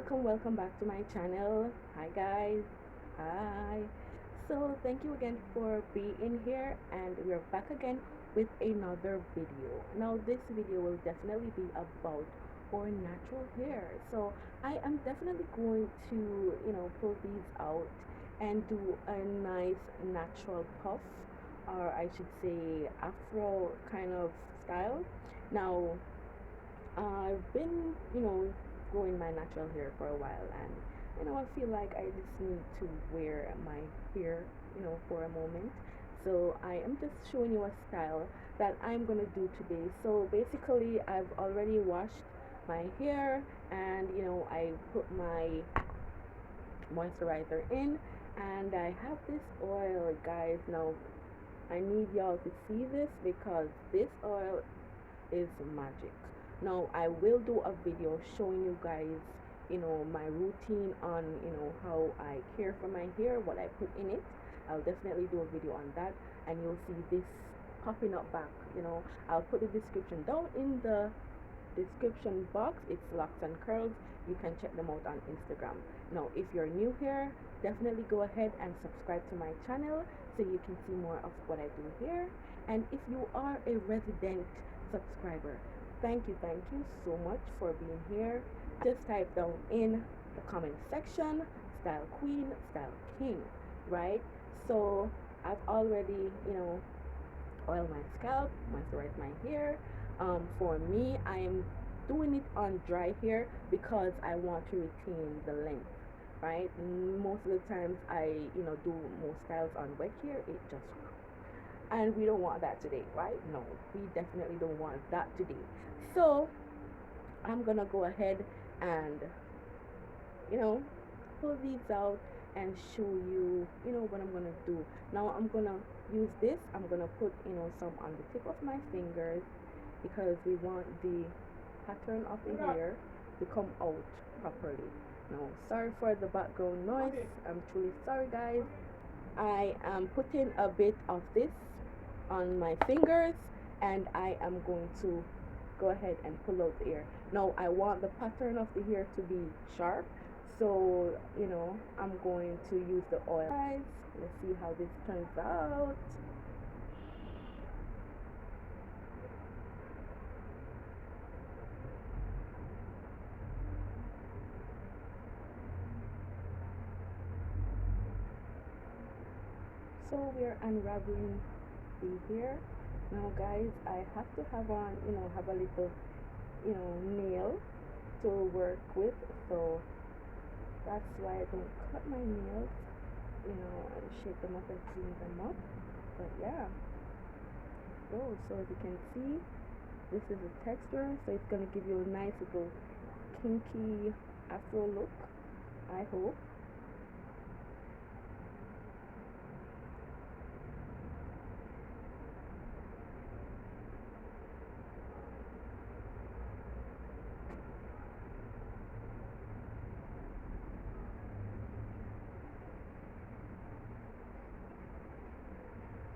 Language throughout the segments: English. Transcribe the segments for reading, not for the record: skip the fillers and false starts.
welcome back to my channel. Hi guys. Hi. So thank you again for being here, and we're back again with another video. Now this video will definitely be about our natural hair. So I am definitely going to, pull these out and do a nice natural puff, or I should say afro kind of style. Now I've been, growing my natural hair for a while, and I feel like I just need to wear my hair, for a moment. So I am just showing you a style that I'm gonna do today. So basically, I've already washed my hair, and I put my moisturizer in, and I have this oil, guys. Now I need y'all to see this because this oil is magic. Now I will do a video showing you guys, my routine on, how I care for my hair, what I put in it. I'll definitely do a video on that, and you'll see this popping up back. I'll put the description down in the description box. It's Locks and Curls. You can check them out on Instagram. Now if you're new here, definitely go ahead and subscribe to my channel so you can see more of what I do here. And if you are a resident subscriber, thank you so much for being here. Just type down in the comment section style queen, style king, right? So I've already, oil my scalp, moisturize my hair. For me, I am doing it on dry hair because I want to retain the length, right? Most of the times I, do most styles on wet hair, it just, and we don't want that today, right? No, we definitely don't want that today. So I'm gonna go ahead and, you know, pull these out and show you, what I'm gonna do. Now I'm gonna use this. I'm gonna put, some on the tip of my fingers because we want the pattern of the hair to come out properly. Now, sorry for the background noise. I'm truly sorry, guys. I am putting a bit of this on my fingers, and I am going to go ahead and pull out the hair. Now I want the pattern of the hair to be sharp, so I'm going to use the oil. Guys, let's see how this turns out. So we're unraveling the hair. Now guys, I have to have on, have a little, nail to work with. So that's why I don't cut my nails. I shape them up and clean them up. But yeah, so as you can see, this is the texture. So it's gonna give you a nice little kinky afro look, I hope.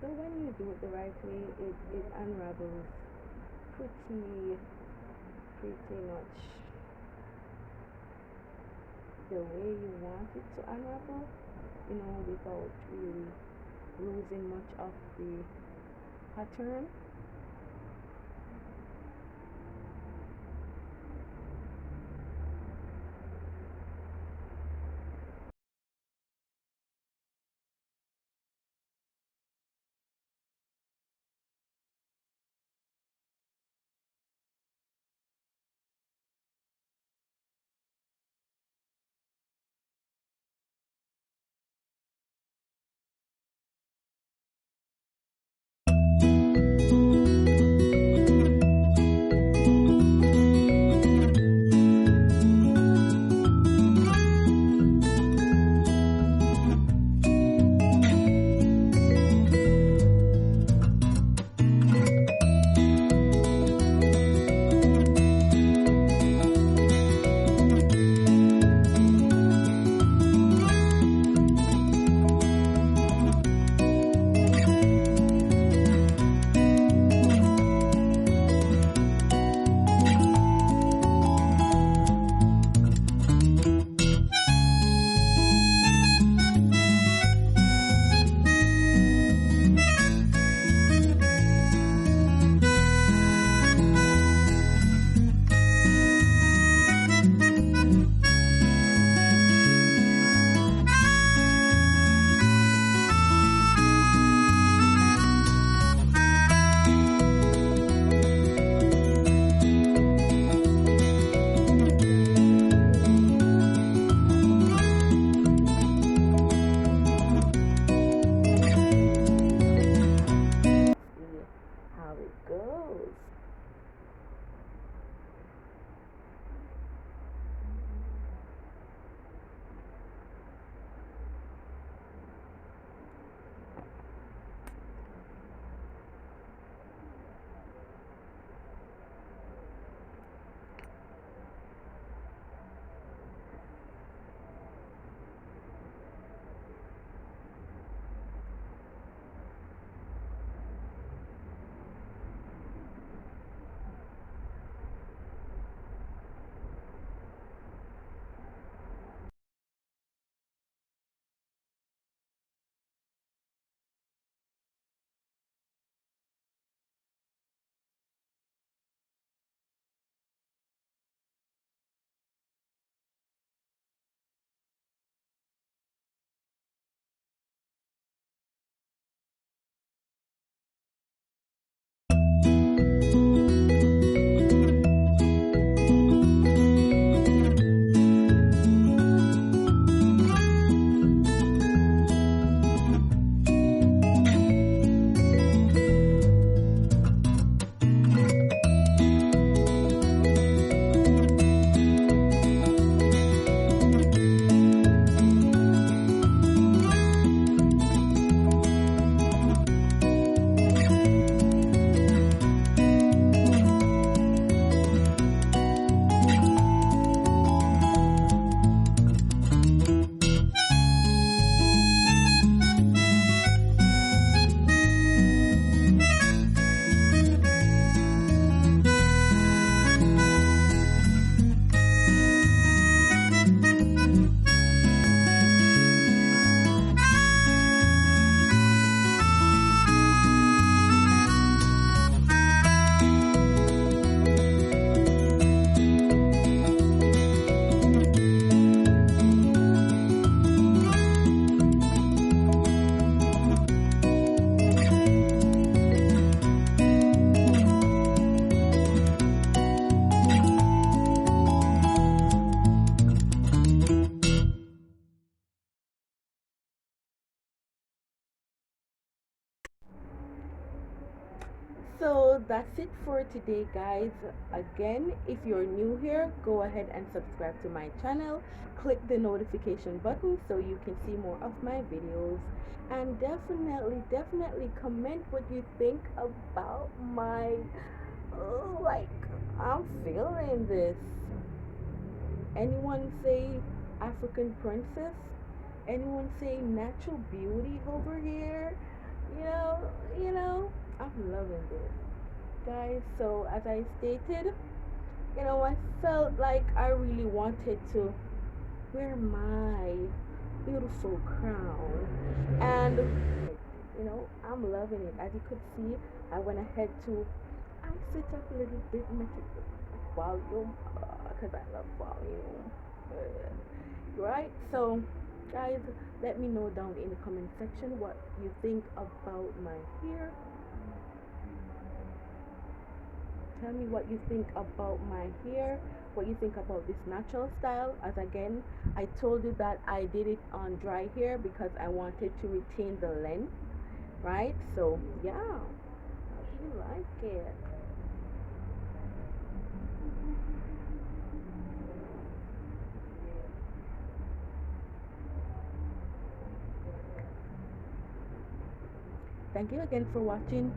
So when you do it the right way, it unravels pretty much the way you want it to unravel, without really losing much of the pattern. So that's it for today, guys. Again, if you're new here, go ahead and subscribe to my channel. Click the notification button so you can see more of my videos. And definitely comment what you think about my, like, I'm feeling this. Anyone say African princess? Anyone say natural beauty over here? You know, I'm loving this, guys. So as I stated, I felt like I really wanted to wear my beautiful crown, and I'm loving it. As you could see, I went ahead to ice it up a little bit, make it volume, because I love volume. Right? So, guys, let me know down in the comment section what you think about my hair. Tell me what you think about my hair, what you think about this natural style. As again, I told you that I did it on dry hair because I wanted to retain the length, right? So yeah, how do you like it? Thank you again for watching.